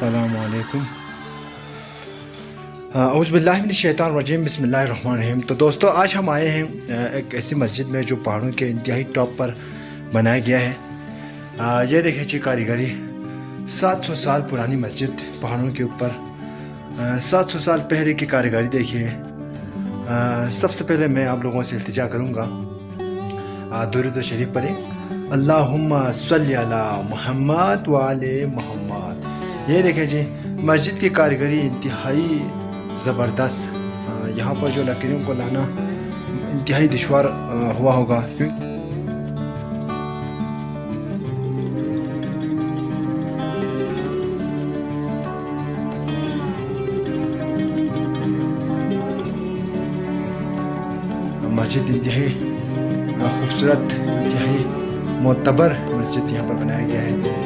अस्सलाम वालेकुम। औज़ु बिल्लाहि मिनश शैतानिर रजीम, बिस्मिल्लाहिर रहमानिर रहीम। तो दोस्तों, आज हम आए हैं एक ऐसी मस्जिद में जो पहाड़ों के इंतहाई टॉप पर बनाया गया है। ये देखिए जी, कारीगरी 700 साल पुरानी मस्जिद पहाड़ों के ऊपर, 700 साल पहले की कारीगरी देखिए। सबसे पहले मैं आप लोगों से इल्तिजा करूँगा, दुरूद शरीफ पढ़ें, अल्लाहुम्मा सल्ली अला मुहम्मद व आले मुहम्मद। ये देखें जी, मस्जिद की कारीगरी इंतहाई ज़बरदस्त। यहाँ पर जो लकड़ियों को लाना इंतहाई दुश्वार हुआ होगा, क्योंकि मस्जिद इंतहाई खूबसूरत, इंतहाई मोतबर मस्जिद यहाँ पर बनाया गया है।